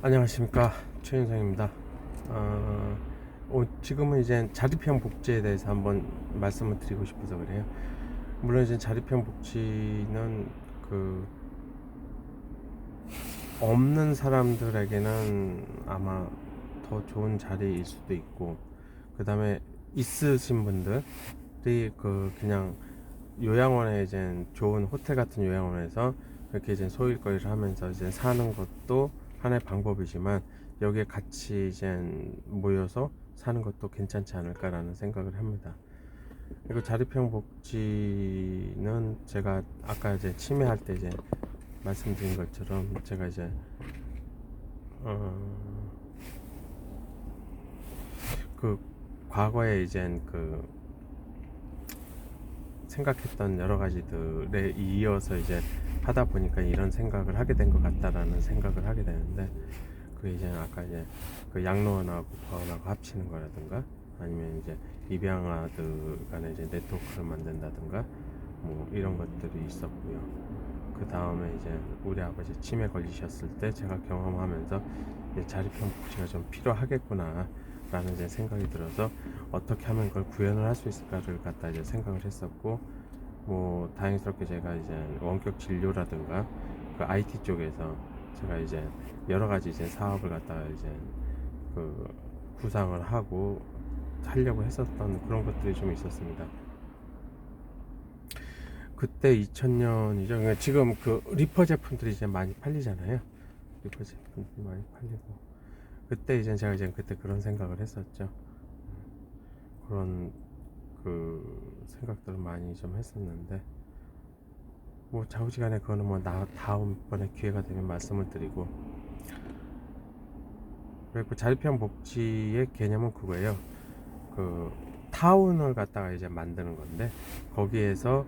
안녕하십니까, 최윤성입니다. 지금은 이제 자립형 복지에 대해서 한번 말씀을 드리고 싶어서 그래요. 물론 이제 자립형 복지는 그 없는 사람들에게는 아마 더 좋은 자리일 수도 있고, 그 다음에 있으신 분들이 그냥 요양원에 이제 좋은 호텔 같은 요양원에서 그렇게 이제 소일거리를 하면서 이제 사는 것도 하나의 방법이지만, 여기에 같이 이제 모여서 사는 것도 괜찮지 않을까라는 생각을 합니다. 그리고 자립형 복지는 제가 아까 이제 치매할 때 이제 말씀드린 것처럼, 제가 이제 그 과거에 이제 생각했던 여러 가지들에 이어서 이제 하다 보니까 이런 생각을 하게 된 것 같다라는 생각을 하게 되는데, 그게 이제 아까 이제 그 양로원하고 보안하고 합치는 거라든가, 아니면 이제 입양아들 간에 이제 네트워크를 만든다든가, 뭐 이런 것들이 있었고요. 그 다음에 이제 우리 아버지 치매 걸리셨을 때 제가 경험하면서 이제 자립형 복지가 좀 필요하겠구나 라는 이제 생각이 들어서, 어떻게 하면 그걸 구현을 할 수 있을까를 갖다 이제 생각을 했었고, 뭐 다행스럽게 제가 이제 원격 진료라든가 그 IT 쪽에서 제가 이제 여러 가지 이제 사업을 갖다가 이제 그 구상을 하고 하려고 했었던 그런 것들이 좀 있었습니다. 그때 2000년이죠. 그러니까 지금 그 리퍼 제품들이 이제 많이 팔리잖아요. 리퍼 제품들이 많이 팔리고, 그때 이제 제가 이제 그때 그런 생각을 했었죠. 그런 그 생각들을 많이 좀 했었는데, 뭐 좌우지간에 그거는 뭐 다음번에 기회가 되면 말씀을 드리고, 그리고 자립형 복지의 개념은 그거예요. 그 타운을 갖다가 이제 만드는 건데, 거기에서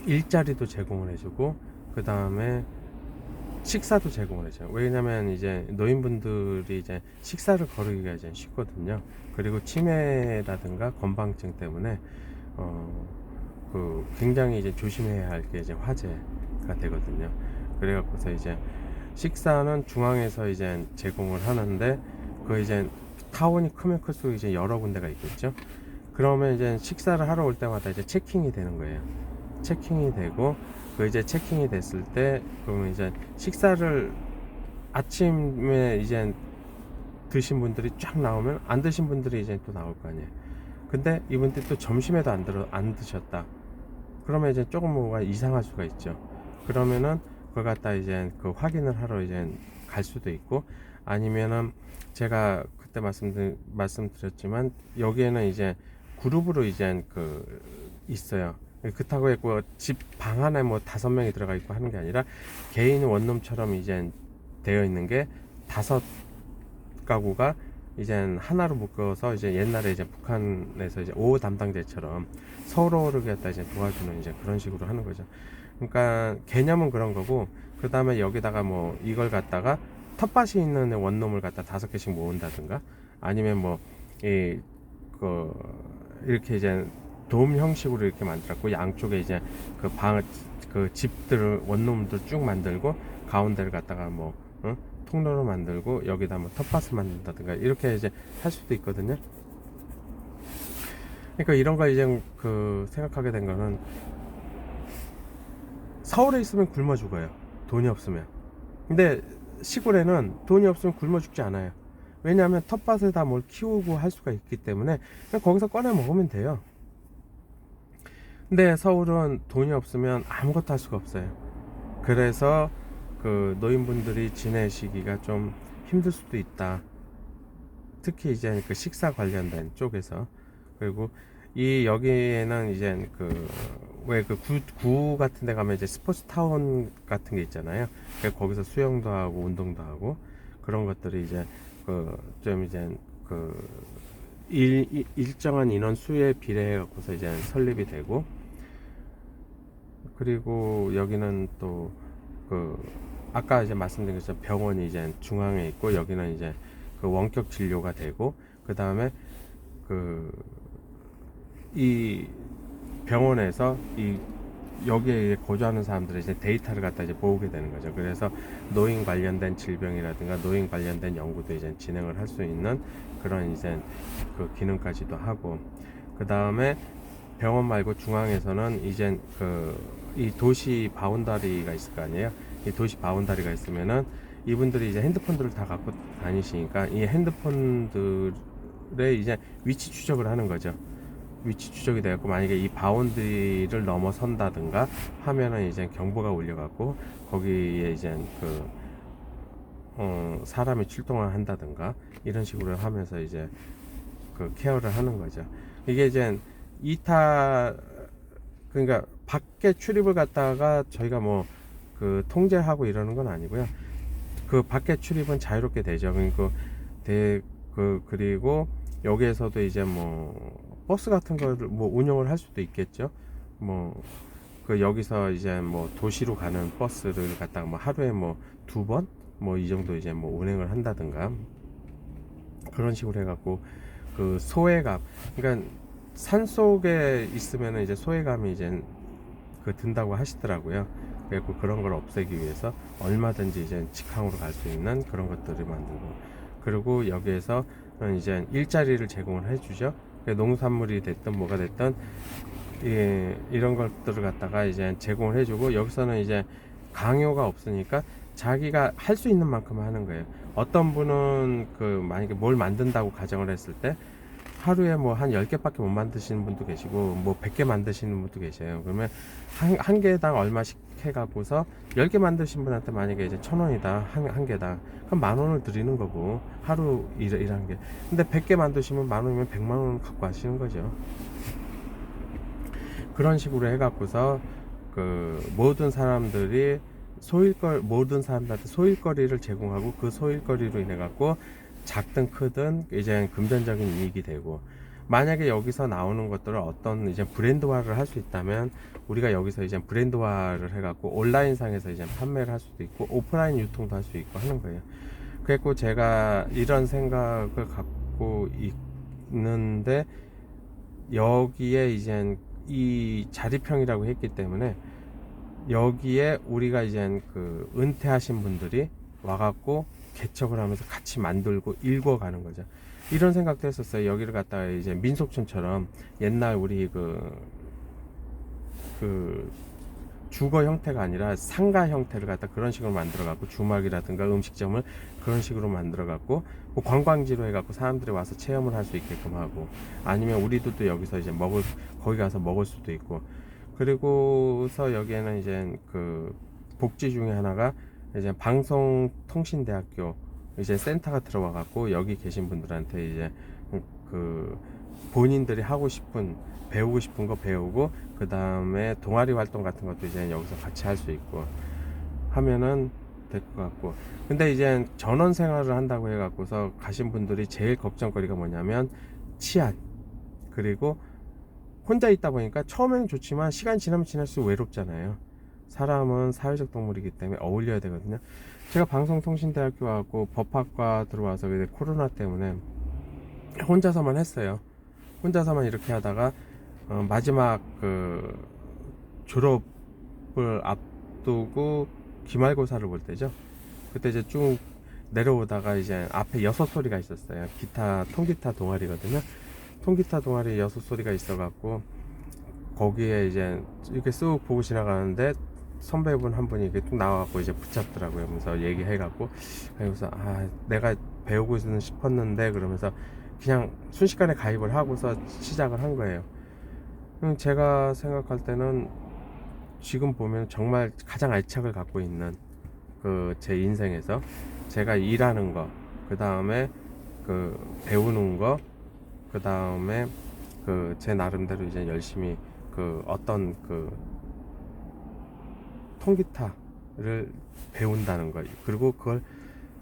일자리도 제공을 해주고, 그 다음에 식사도 제공을 해줘요. 왜냐면 이제 노인분들이 이제 식사를 거르기가 이제 쉽거든요. 그리고 치매라든가 건방증 때문에 굉장히 이제 조심해야 할 게 이제 화제가 되거든요. 그래갖고서 이제 식사는 중앙에서 이제 제공을 하는데, 그 이제 타운이 크면 클수록 이제 여러 군데가 있겠죠. 그러면 이제 식사를 하러 올 때마다 이제 체킹이 되는 거예요. 체킹이 되고, 그 이제 체킹이 됐을 때 그러면 이제 식사를 아침에 이제 드신 분들이 쫙 나오면, 안 드신 분들이 이제 또 나올 거 아니에요. 근데 이분들이 또 점심에도 안 드셨다. 그러면 이제 조금 뭐가 이상할 수가 있죠. 그러면은 그걸 갖다 이제 그 확인을 하러 이제 갈 수도 있고, 아니면은 제가 그때 말씀드렸지만, 여기에는 이제 그룹으로 이제 있어요. 그렇다고 했고 집 방 안에 뭐 5명이 들어가 있고 하는 게 아니라, 개인 원룸처럼 이제 되어 있는 게 5가구가 이제 하나로 묶어서, 이제 옛날에 이제 북한에서 이제 5 담당제처럼 서로를 갖다 이제 도와주는 이제 그런 식으로 하는 거죠. 그러니까 개념은 그런 거고, 그 다음에 여기다가 뭐 이걸 갖다가 텃밭이 있는 원룸을 갖다 5개씩 모은다든가, 아니면 뭐 이렇게 이제 돔 형식으로 이렇게 만들었고, 양쪽에 이제 그 집들을 원룸들 쭉 만들고, 가운데를 갖다가 뭐 통로로 만들고, 여기다 뭐 텃밭을 만든다든가 이렇게 이제 할 수도 있거든요. 그러니까 이런 거 이제 생각하게 된 거는, 서울에 있으면 굶어 죽어요, 돈이 없으면. 근데 시골에는 돈이 없으면 굶어 죽지 않아요. 왜냐하면 텃밭에다 뭘 키우고 할 수가 있기 때문에 그냥 거기서 꺼내 먹으면 돼요. 근데 서울은 돈이 없으면 아무것도 할 수가 없어요. 그래서 그 노인분들이 지내시기가 좀 힘들 수도 있다. 특히 이제 그 식사 관련된 쪽에서. 그리고 여기에는 이제 왜 구 같은 데 가면 이제 스포츠 타운 같은 게 있잖아요. 거기서 수영도 하고 운동도 하고, 그런 것들이 이제 좀 이제 일정한 인원 수에 비례해 갖고서 이제 설립이 되고, 그리고 여기는 또 아까 이제 말씀드린 것처럼 병원이 이제 중앙에 있고, 여기는 이제 원격 진료가 되고, 그 다음에 이 병원에서 이 여기에 거주하는 사람들의 이제 데이터를 갖다 이제 모으게 되는 거죠. 그래서 노인 관련된 질병이라든가 노인 관련된 연구도 이제 진행을 할 수 있는 그런 이제 그 기능까지도 하고, 그 다음에 병원 말고 중앙에서는 이제 이 도시 바운다리가 있을 거 아니에요. 이 도시 바운다리가 있으면은 이분들이 이제 핸드폰들을 다 갖고 다니시니까 이 핸드폰들의 이제 위치 추적을 하는 거죠. 위치 추적이 되었고, 만약에 이 바운드리를 넘어선다든가 하면은 이제 경보가 울려갖고 거기에 이제 사람이 출동을 한다든가 이런 식으로 하면서 이제 그 케어를 하는 거죠. 이게 이제 이타, 그러니까 밖에 출입을 갖다가 저희가 뭐 그 통제하고 이러는 건 아니고요. 그 밖에 출입은 자유롭게 되죠. 그러니까 그리고 여기에서도 이제 뭐 버스 같은 거를 뭐 운영을 할 수도 있겠죠. 뭐 그 여기서 이제 뭐 도시로 가는 버스를 갖다가 뭐 하루에 뭐 2번 뭐 이 정도 이제 뭐 운행을 한다든가 그런 식으로 해갖고 그 소외감, 그러니까 산 속에 있으면은 이제 소외감이 이제 든다고 하시더라고요. 그래서 그런 걸 없애기 위해서 얼마든지 이제 직항으로 갈 수 있는 그런 것들을 만들고, 그리고 여기에서 이제 일자리를 제공을 해주죠. 농산물이 됐든 뭐가 됐든 이런 것들을 갖다가 이제 제공을 해주고, 여기서는 이제 강요가 없으니까 자기가 할 수 있는 만큼 하는 거예요. 어떤 분은 만약에 뭘 만든다고 가정을 했을 때 하루에 뭐 한 10개밖에 못 만드시는 분도 계시고 뭐 100개 만드시는 분도 계세요. 그러면 한 개당 얼마씩 해가고서 10개 만드신 분한테 만약에 이제 1,000원이다 한 개당, 그럼 10,000원을 드리는 거고 하루 일한 게. 근데 100개 만드시면 10,000원이면 100만 원 갖고 하시는 거죠. 그런 식으로 해갖고서 모든 사람들이 모든 사람들한테 소일거리를 제공하고, 그 소일거리로 인해 갖고 작든 크든 이제 금전적인 이익이 되고, 만약에 여기서 나오는 것들을 어떤 이제 브랜드화를 할 수 있다면 우리가 여기서 이제 브랜드화를 해갖고 온라인상에서 이제 판매를 할 수도 있고 오프라인 유통도 할 수 있고 하는 거예요. 그래서 제가 이런 생각을 갖고 있는데, 여기에 이제 이 자립형이라고 했기 때문에 여기에 우리가 이제 은퇴하신 분들이 와갖고 개척을 하면서 같이 만들고 읽어가는 거죠. 이런 생각도 했었어요. 여기를 갖다가 이제 민속촌처럼 옛날 우리 주거 형태가 아니라 상가 형태를 갖다 그런 식으로 만들어 갖고 주막이라든가 음식점을 그런 식으로 만들어 갖고 뭐 관광지로 해 갖고 사람들이 와서 체험을 할 수 있게끔 하고, 아니면 우리도 여기서 이제 거기 가서 먹을 수도 있고. 그리고서 여기에는 이제 복지 중에 하나가 이제 방송통신대학교 이제 센터가 들어와 갖고 여기 계신 분들한테 이제 본인들이 배우고 싶은 거 배우고, 그 다음에 동아리 활동 같은 것도 이제 여기서 같이 할 수 있고 하면은 될 것 같고. 근데 이제 전원 생활을 한다고 해 갖고서 가신 분들이 제일 걱정거리가 뭐냐면 치안, 그리고 혼자 있다 보니까 처음에는 좋지만 시간 지나면 지날수록 외롭잖아요. 사람은 사회적 동물이기 때문에 어울려야 되거든요. 제가 방송통신대학교 하고 법학과 들어와서 코로나 때문에 혼자서만 했어요. 혼자서만 이렇게 하다가 마지막 졸업을 앞두고 기말고사를 볼 때죠. 그때 이제 쭉 내려오다가 이제 앞에 6소리가 있었어요. 통기타 동아리거든요. 통기타 동아리 6소리가 있어갖고 거기에 이제 이렇게 쓱 보고 지나가는데 선배분 한 분이 이렇게 뚝 나와갖고 이제 붙잡더라고요. 그러면서 얘기해갖고, 그래서 내가 배우고 싶었는데 그러면서 그냥 순식간에 가입을 하고서 시작을 한 거예요. 제가 생각할 때는 지금 보면 정말 가장 알착을 갖고 있는 제 인생에서 제가 일하는 거, 그 다음에 배우는 거, 그 다음에 제 나름대로 이제 열심히 어떤 통기타를 배운다는 거, 그리고 그걸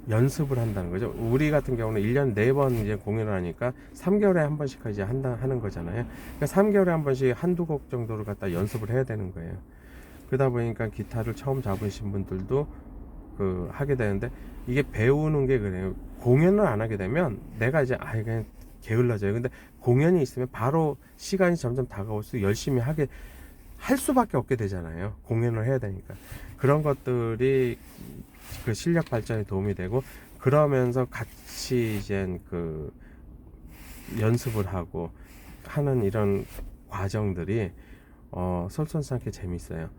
연습을 한다는 거죠. 우리 같은 경우는 1년 4번 이제 공연을 하니까 3개월에 한 번씩 이제 하는 거잖아요. 그러니까 3개월에 한 번씩 한두 곡 정도를 갖다 연습을 해야 되는 거예요. 그러다 보니까 기타를 처음 잡으신 분들도 하게 되는데, 이게 배우는 게 그래요. 공연을 안 하게 되면 내가 이제 그냥 게을러져요. 근데 공연이 있으면 바로 시간이 점점 다가올수록 열심히 하게 할 수밖에 없게 되잖아요. 공연을 해야 되니까. 그런 것들이 그 실력 발전에 도움이 되고, 그러면서 같이 이제 그 연습을 하고 하는 이런 과정들이 솔선수범게 재밌어요.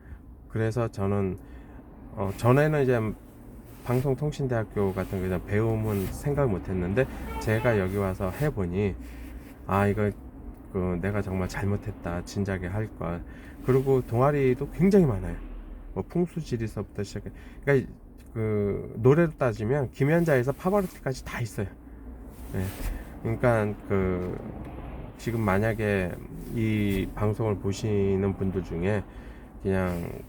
그래서 저는 전에는 이제 방송통신대학교 같은 그냥 배움은 생각 못했는데, 제가 여기 와서 해보니 이거 내가 정말 잘못했다, 진작에 할 걸. 그리고 동아리도 굉장히 많아요. 뭐 풍수지리서부터 시작해, 그러니까 그 노래로 따지면 김연자에서 파바로티까지 다 있어요. 네. 그러니까 지금 만약에 이 방송을 보시는 분들 중에 그냥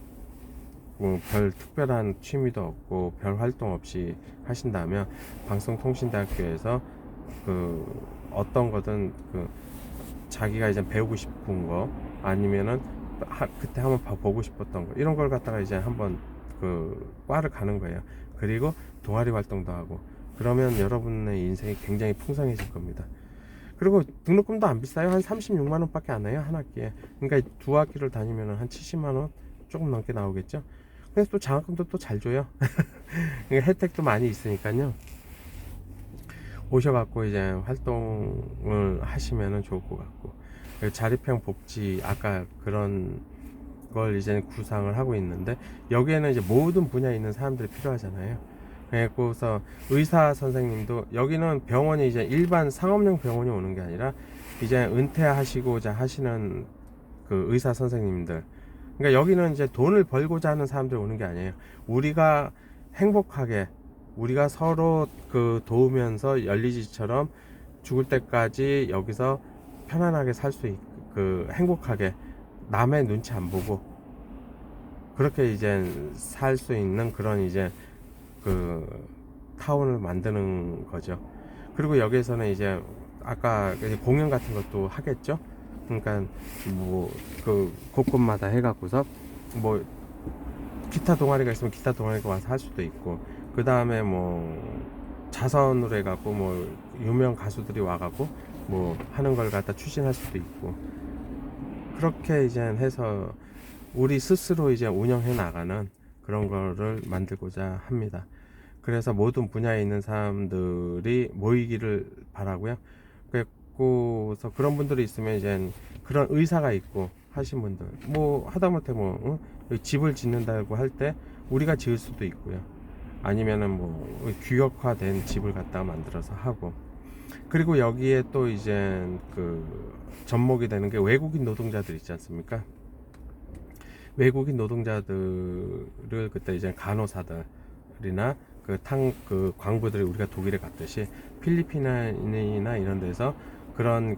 뭐 별 특별한 취미도 없고 별 활동 없이 하신다면, 방송통신대학교에서 어떤 거든 자기가 이제 배우고 싶은 거, 아니면은 그때 한번 보고 싶었던 거, 이런 걸 갖다가 이제 한번 과를 가는 거예요. 그리고 동아리 활동도 하고, 그러면 여러분의 인생이 굉장히 풍성해질 겁니다. 그리고 등록금도 안 비싸요. 한 36만원 밖에 안 해요, 한 학기에. 그러니까 두 학기를 다니면 한 70만원 조금 넘게 나오겠죠. 그래서 또 장학금도 또 잘 줘요. 혜택도 많이 있으니까요. 오셔갖고 이제 활동을 하시면 좋을 것 같고, 자립형 복지, 아까 그런 걸 이제 구상을 하고 있는데, 여기에는 이제 모든 분야에 있는 사람들이 필요하잖아요. 그래서 의사 선생님도, 여기는 병원이 이제 일반 상업용 병원이 오는 게 아니라 이제 은퇴하시고자 하시는 그 의사 선생님들, 그러니까 여기는 이제 돈을 벌고자 하는 사람들이 오는 게 아니에요. 우리가 행복하게, 우리가 서로 도우면서 열리지처럼 죽을 때까지 여기서 편안하게 살 수 있고, 행복하게, 남의 눈치 안 보고 그렇게 이제 살 수 있는 그런 이제 타운을 만드는 거죠. 그리고 여기에서는 이제 아까 공연 같은 것도 하겠죠. 그러니까 뭐 곳곳마다 해갖고서 뭐 기타 동아리가 있으면 기타 동아리가 와서 할 수도 있고, 그 다음에 뭐 자선으로 해갖고 뭐 유명 가수들이 와갖고 뭐 하는 걸 갖다 추진할 수도 있고, 그렇게 이제 해서 우리 스스로 이제 운영해 나가는 그런 거를 만들고자 합니다. 그래서 모든 분야에 있는 사람들이 모이기를 바라고요. 그래서 그런 분들이 있으면 이제 그런 의사가 있고 하신 분들, 뭐 하다못해 집을 짓는다고 할 때 우리가 지을 수도 있고요. 아니면은 뭐 규격화된 집을 갖다 만들어서 하고, 그리고 여기에 또 이제 접목이 되는 게 외국인 노동자들 있지 않습니까? 외국인 노동자들을 그때 이제 간호사들이나 광부들이 우리가 독일에 갔듯이 필리핀이나 이런 데서 그런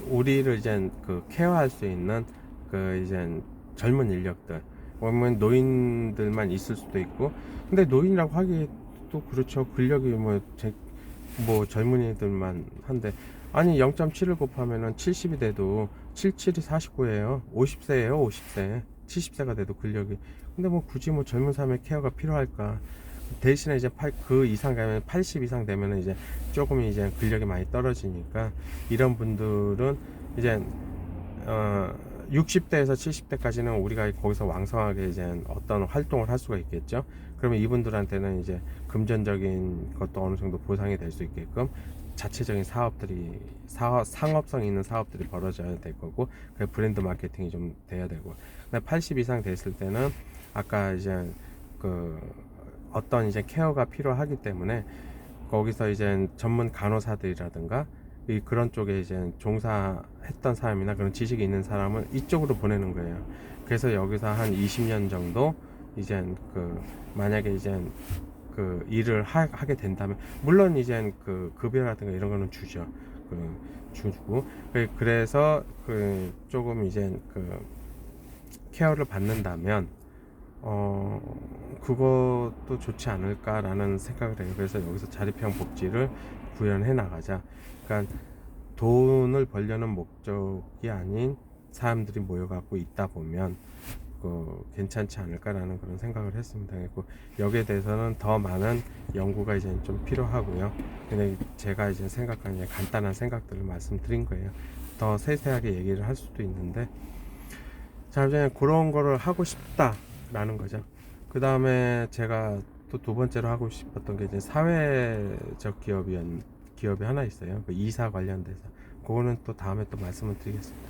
우리를 이제 케어할 수 있는 이제 젊은 인력들, 보면 노인들만 있을 수도 있고, 근데 노인이라고 하기도 그렇죠. 근력이 뭐 젊은이들만 한데, 아니 0.7을 곱하면은 70이 돼도 77이 49예요. 50세예요. 50세. 70세가 돼도 근력이. 근데 뭐 굳이 뭐 젊은 사람의 케어가 필요할까? 대신에 이제 그 이상 가면 80 이상 되면은 이제 조금 이제 근력이 많이 떨어지니까, 이런 분들은 이제 60대에서 70대까지는 우리가 거기서 왕성하게 이제 어떤 활동을 할 수가 있겠죠. 그러면 이분들한테는 이제 금전적인 것도 어느 정도 보상이 될 수 있게끔 자체적인 상업성 있는 사업들이 벌어져야 될 거고, 그 브랜드 마케팅이 좀 돼야 되고, 80 이상 됐을 때는 아까 이제 어떤 이제 케어가 필요하기 때문에 거기서 이제 전문 간호사들이라든가 그런 쪽에 이제 종사했던 사람이나 그런 지식이 있는 사람을 이쪽으로 보내는 거예요. 그래서 여기서 한 20년 정도 이제 만약에 이제 일을 하게 된다면, 물론 이제 급여라든가 이런 거는 주죠. 주고, 그래서 조금 이제 케어를 받는다면 그것도 좋지 않을까라는 생각을 해요. 그래서 여기서 자립형 복지를 구현해 나가자. 그러니까 돈을 벌려는 목적이 아닌 사람들이 모여갖고 있다 보면 괜찮지 않을까라는 그런 생각을 했습니다. 그리고 여기에 대해서는 더 많은 연구가 이제 좀 필요하고요. 근데 제가 이제 생각하는 간단한 생각들을 말씀드린 거예요. 더 세세하게 얘기를 할 수도 있는데, 자, 이제 그런 거를 하고 싶다라는 거죠. 그 다음에 제가 또 두 번째로 하고 싶었던 게 이제 사회적 기업이 하나 있어요. 그 이사 관련돼서. 그거는 또 다음에 또 말씀을 드리겠습니다.